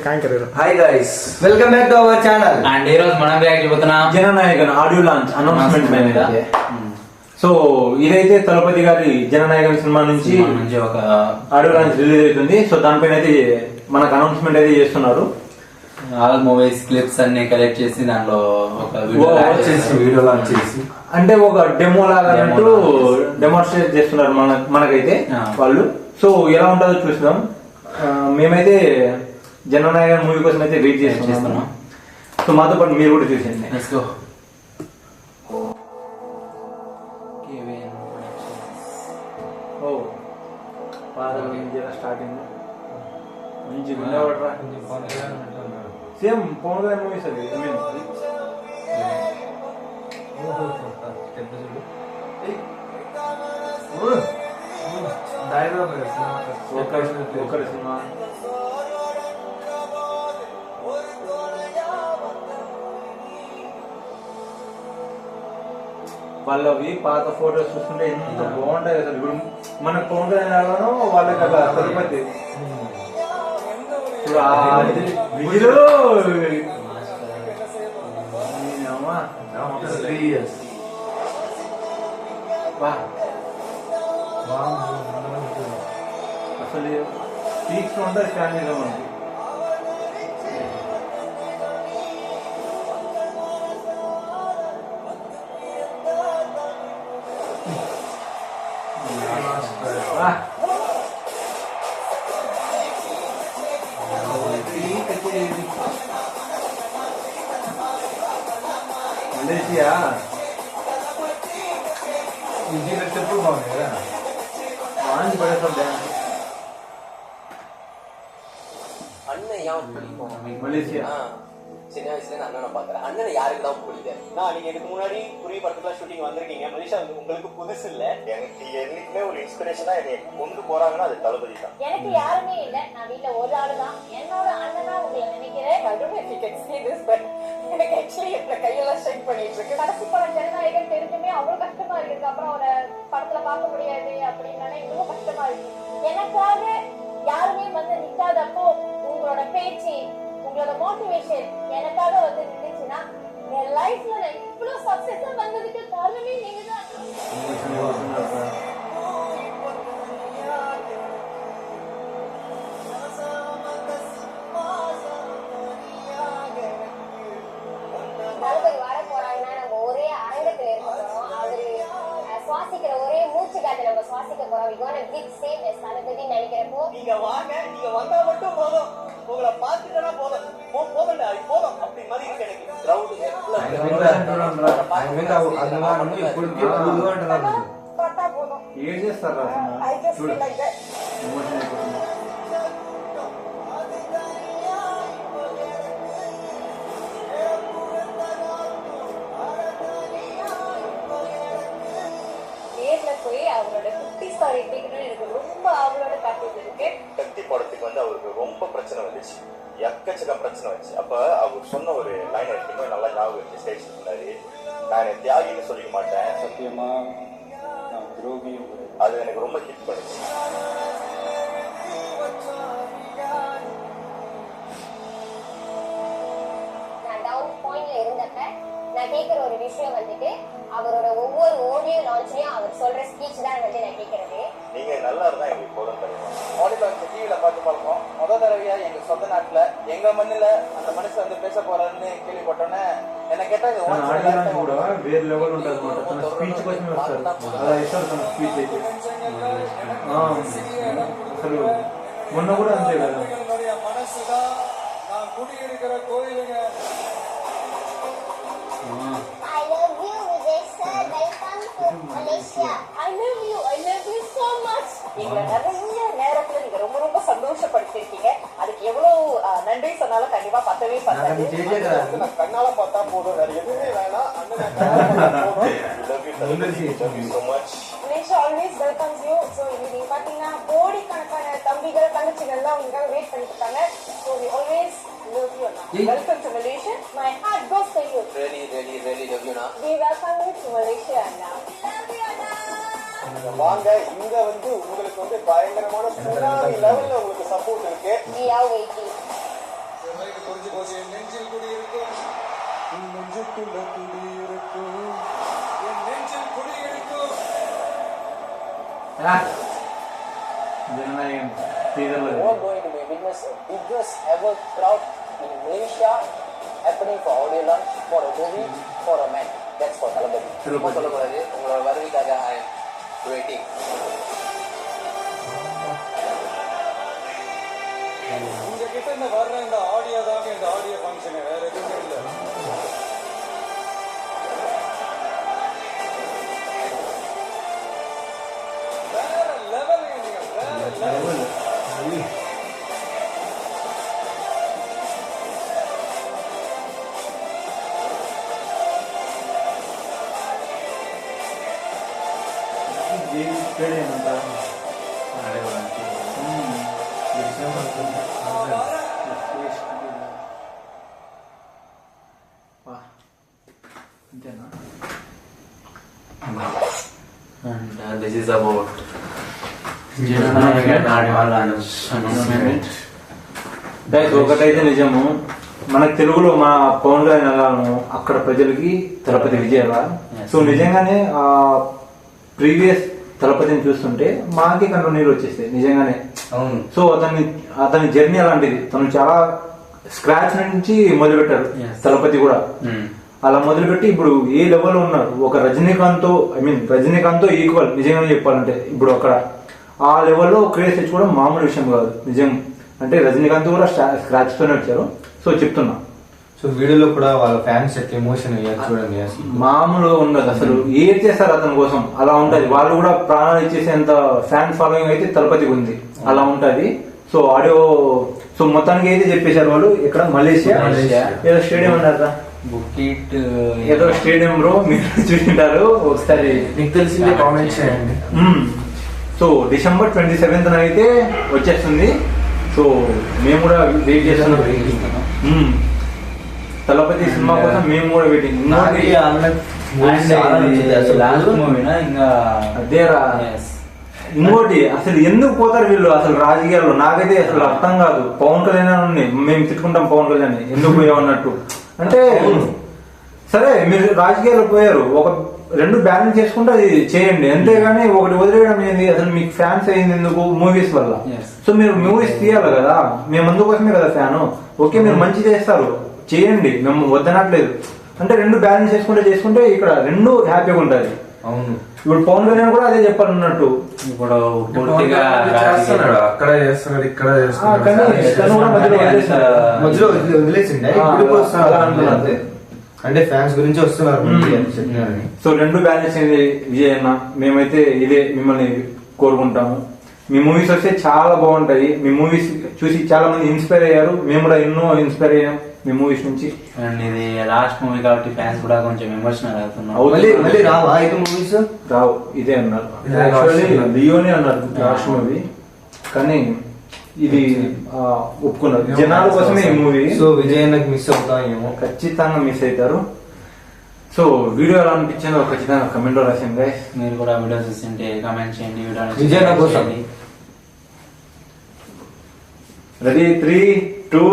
Hi guys, welcome back to our channel. And ఈ రోజు మనం రియాక్ట్ చేయబోతున్నాం జననాయకన్ ఆడియో లాంచ్ అనౌన్స్మెంట్ మీద. సో ఇదైతే తలపతి గారి జననాయకన్ సినిమా నుంచి ఒక ఆడియో లాంచ్ రిలీజ్ అవుతుంది. సో దానిపైన అయితే మనకు అనౌన్స్మెంట్ అయితే చేస్తున్నారు. ఆల్ మూవీస్ క్లిప్స్ అన్ని కలెక్ట్ చేసి దాంట్లో ఒక వీడియో లాంచ్ చేసి అంటే ఒక డెమో లాగా డెమోన్స్ట్రేట్ చేస్తున్నారు మనకైతే వాళ్ళు. సో ఎలా ఉంటుందో చూద్దాం. మేమైతే జననాయకన్ మూవీ కోసం అయితే వెయిట్ చేస్తున్నాం. సో మాతో పాటు మీరు కూడా చూసేయండి. స్టార్టింగ్ మంచి సేమ్ పవన్ కళ్యాణ్ మూవీస్ అది. ఒకరి సినిమా వాళ్ళవి పాత ఫోటోస్ చూస్తుంటే ఎంత బాగుంటాయి అసలు. ఇప్పుడు మనకు పవన్ కళ్యాణ్ లాగానో వాళ్ళకి అలా తిరుపతి అసలు పీక్స్ లో ఉంటుంది స్కాన్ చేద్దాం మనకి. మలేషియా చెప్పులు బాగుంది కదా, வாங்கி படைப்போம் டான்ஸ். அண்ணன் ஏன் பிடிக்கும்? மலேசியா சின்ன வயசுல இருந்து அண்ணனை பாக்குறேன். அண்ணனை யாருக்கு தான் பிடிக்கும்? நான் நீங்க இதுக்கு முன்னாடி புரிய படத்துல ஷூட்டிங் வந்திருக்கீங்க. மலேசியா உங்களுக்கு புதுசு இல்ல. எனக்கு என்னைக்குமே ஒரு இன்ஸ்பிரேஷனா என்னை கொண்டு போறாங்கன்னா அது தளபதி தான். எனக்கு யாருமே இல்ல, நான் வீட்டுல ஒரு ஆளு தான். என்னோட அண்ணனா உங்களை நினைக்கிறேன். I don't know if you can see this, but எனக்கு ஆக்சுவலி இந்த கையெல்லாம் ஷேக் பண்ணிட்டு இருக்கு. கடைசி படம் ஜனநாயகன் தெரிஞ்சுமே அவ்வளவு கஷ்டமா இருக்கு. அப்புறம் அவரை படத்துல பார்க்க முடியாது அப்படின்னாலே இன்னும் கஷ்டமா இருக்கு. எனக்காக யாருமே வந்து நிக்காதப்போ உங்களோட பேச்சு, உங்களோட மோட்டிவேஷன் எனக்காக வந்து நின்றுச்சுன்னா என் லைஃப்ல நான் இவ்வளவு சக்சஸா வந்ததுக்கு காரணமே நீங்க தான். தளபதி வர போறாங்கன்னா நம்ம ஒரே அரங்கத்துல இருக்க போறோம். அவரு சுவாசிக்கிற ஒரே மூச்சு காத்து நம்ம சுவாசிக்க போறோம். இவன பிக் சேவ் எஸ் தளபதி நினைக்கிறப்போ நீங்க வாங்க, நீங்க வந்தா மட்டும் போதும், உங்களை பார்த்துட்டா போதும், போதும்டா போதும் அப்படி மாதிரி இருக்கு எனக்கு. கிரவுண்ட் பார்த்தா போதும். ఏం చేస్తారా I just feel like that. போய் அவரோட குட்டி ஸ்டார் எடுத்துக்கணும்னு எனக்கு ரொம்ப அவளோட காட்டுறது இருக்கு. கத்தி படத்துக்கு வந்து அவருக்கு ரொம்ப பிரச்சனை வந்துச்சு, எக்கச்சக்க பிரச்சனை வந்துச்சு. அப்ப அவர் சொன்ன ஒரு லைன் எடுத்துமே நல்லா ஞாபகம் இருக்கு. ஸ்டேஜ் சொன்னாரு, நான் தியாகின்னு சொல்லிக்க மாட்டேன், சத்தியமா நான் துரோகி. அது எனக்கு ரொம்ப ஹிட் பண்ணுச்சு. நான் டவுன் பாயிண்ட்ல இருந்தப்ப நான் கேட்கிற ஒரு விஷயம் வந்துட்டு அவரோட ஒவ்வொரு ஆடியோ லான்ச்லயும் அவர் சொல்ற ஸ்பீச் தான் வந்து நான் கேட்கறது. நீங்க நல்லா இருந்தா எங்களுக்கு போதும். ஆடியோ லான்ச் டிவில பார்த்து பார்ப்போம். முதல் தடவையா எங்க சொந்த நாட்டுல எங்க மண்ணுல அந்த மனுஷன் வந்து பேச போறாருன்னு கேள்விப்பட்டோன்னே என்ன கேட்டா இது కూడా వేరే లెవెల్ ఉంటుంది అన్నమాట. తన స్పీచ్ కోసమే వస్తారు. అలా ఇస్తారు తన స్పీచ్ అయితే. అసలు మొన్న కూడా అంతే కదా. మనసుగా నా గుడి இருக்கிற கோயிலுங்க. I love you, Vijay sir. Welcome to Malaysia. I love you so much. எங்களை நிறைய நேரத்துல நீங்க ரொம்ப ரொம்ப சந்தோஷப்படுத்திருக்கீங்க. அதுக்கு எவ்வளவு நன்றி சொன்னாலும் கண்டிப்பா பத்தவே பத்தாது. கண்ணால பார்த்தா போதும், வேற எதுவுமே வேணாம். Malaysia always welcomes you. So நீங்க பாத்தீங்கன்னா கோடிக்கணக்கான தம்பிகள் தங்கச்சிகள் உங்களுக்காக வெயிட் பண்ணிட்டு இருக்காங்க. So we always love you. Welcome to Malaysia. My heart goes to you. Really love you. We welcome you to Malaysia now. Love you. வாங்க, இங்க வந்து உங்களுக்கு வந்து பயங்கரமான சுனாமி லெவல்ல உங்களுக்கு சப்போர்ட் இருக்கு. We are waiting. இப்போது என் நெஞ்சில் குடியிருக்கும் உன் நெஞ்சுக்குள்ள குடியிருக்கும் என் நெஞ்சில் குடியிருக்கும் జననాయకన్ టీజర్ లో You are going to be witness a biggest ever crowd in Malaysia happening for audio launch for a movie for a man. That's for Thalapathy. ரொம்ப சொல்லக்கூடாது உங்களோட வருகைக்காக I am waiting. உங்க கிட்ட இந்த வர்ற இந்த ஆடியோ தாங்க இந்த ஆடியோ ஃபங்க்ஷன் வேற எதுவுமே இல்லை. வேற லெவல் வேற லெவல். అంతేనా And this is about Jana Nayagan audio launch announcement. Guys ఒకటైతే నిజము, మన తెలుగులో మన పవన్ కళ్యాణ్ ఎలానో అక్కడ ప్రజలకి తలపతి విజయ్ ఎలా. సో నిజంగానే ఆ ప్రీవియస్ తలపతిని చూస్తుంటే మాకే కంట్లో నీళ్ళు వచ్చేస్తాయి నిజంగానే. అవును. సో అతని జర్నీ అలాంటిది. తను చాలా స్క్రాచ్ నుంచి మొదలు పెట్టారు తలపతి కూడా. అలా మొదలుపెట్టి ఇప్పుడు ఏ లెవెల్లో ఉన్నారు, ఒక రజనీకాంత్ ఈక్వల్ నిజంగా చెప్పాలంటే ఇప్పుడు అక్కడ ఆ లెవెల్లో క్రేజ్ తెచ్చుకోవడం మామూలు విషయం కాదు నిజం. అంటే రజనీకాంత్ కూడా స్క్రాచ్ తోనే వచ్చారు. సో చెప్తున్నా, సో వీడియోలో కూడా వాళ్ళ ఫ్యాన్స్ ఎట్లా ఎమోషన్ అయ్యారు చూడండి అసలు. మామూలుగా ఉండదు అసలు. ఏం చేస్తారు అతని కోసం, అలా ఉంటది. వాళ్ళు కూడా ప్రాణాలు ఇచ్చేసేంత ఫ్యాన్ ఫాలోయింగ్ అయితే తలపతికి ఉంది, అలా ఉంటది. సో ఆడియో సో మొత్తానికి అయితే చెప్పేశారు వాళ్ళు. ఇక్కడ మలేషియా ఏదో స్టేడియం అన్నారా, బుకిట్ ఏదో స్టేడియం బ్రో, మీరు చూసింటారు ఒకసారి. మీకు తెలిసిందే కామెంట్ చేయండి. సో December 27th అయితే వచ్చేస్తుంది. సో మేము కూడా వెయిట్ చేస్తున్నాం. తలపతి సినిమా కోసం మేము కూడా వెయిటింగ్. లాస్ట్ మూవీనా ఇంకా అదేరా. ఇంకోటి అసలు ఎందుకు పోతారు వీళ్ళు అసలు రాజకీయాల్లో, నాకైతే అసలు అర్థం కాదు. పవన్ కళ్యాణ్ మేము తిట్టుకుంటాం పవన్ కళ్యాణ్ ఎందుకు పోయామన్నట్టు. అంటే సరే మీరు రాజకీయాల్లో పోయారు, ఒక రెండు బ్యాలెన్స్ చేసుకుంటే అది చేయండి, అంతేగాని ఒకటి వదిలేయడం ఏంది. అసలు మీకు ఫ్యాన్స్ అయింది ఎందుకు, మూవీస్ వల్ల. సో మీరు మూవీస్ తీయాలి కదా, మేము అందుకోసమే కదా ఫ్యాను. ఓకే మీరు మంచి చేస్తారు చేయండి, మేము వద్దనట్లేదు. అంటే రెండు బ్యాలెన్స్ చేసుకుంటే ఇక్కడ రెండు హ్యాపీగా ఉంటుంది. అవును. ఇప్పుడు పవన్ కళ్యాణ్ కూడా అదే చెప్పాలన్నట్టు. ఇప్పుడు పూర్తిగా చేస్తున్నాడు, అక్కడ చేస్తున్నాడు, ఇక్కడ చేస్తున్నాడు. కానీ తను కూడా మధ్యలో వదిలేసిండే ఇప్పుడు వస్తున్నారు అలా అంటున్నారు. అంటే ఫ్యాన్స్ గురించి వస్తున్నారు అని చెప్పినారని. సో రెండు బ్యాలెన్స్ అయింది విజయ్ అన్న. మేమైతే ఇదే మిమ్మల్ని కోరుకుంటాము. మీ మూవీస్ వస్తే చాలా బాగుంటాయి. మీ మూవీస్ చూసి చాలా మంది ఇన్స్పైర్ అయ్యారు, మేము కూడా ఎన్నో ఇన్స్పైర్ అయ్యాం మీ మూవీస్ నుంచి. అండ్ ఇది లాస్ట్ మూవీ కాబట్టి ఫ్యాన్స్ కూడా కొంచెం ఎమోషనల్ అవుతున్నారు. మళ్ళీ రావా అయితే మూవీస్? రావు, ఇదే అన్నారు. ఇదే యాక్చువల్లీ last లియోనే అన్నారు లాస్ట్ మూవీ, కానీ ఇది ఒప్పుకున్నారు. జనాల కోసమే ఈ మూవీ. సో విజయ్ అన్నకి మిస్ అవుతామేమో. ఖచ్చితంగా మిస్ అవుతారు. సో వీడియో ఎలా అనిపించిందో ఖచ్చితంగా కమెంట్ లో రాసింది గైస్. మీరు కూడా వీడియో చూస్తుంటే కామెంట్ చేయండి. విజయ్ అన్న కోసం. Ready 3, 2,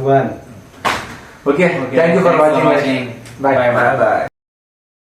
1. Okay, thank you for watching. Bye. Bye.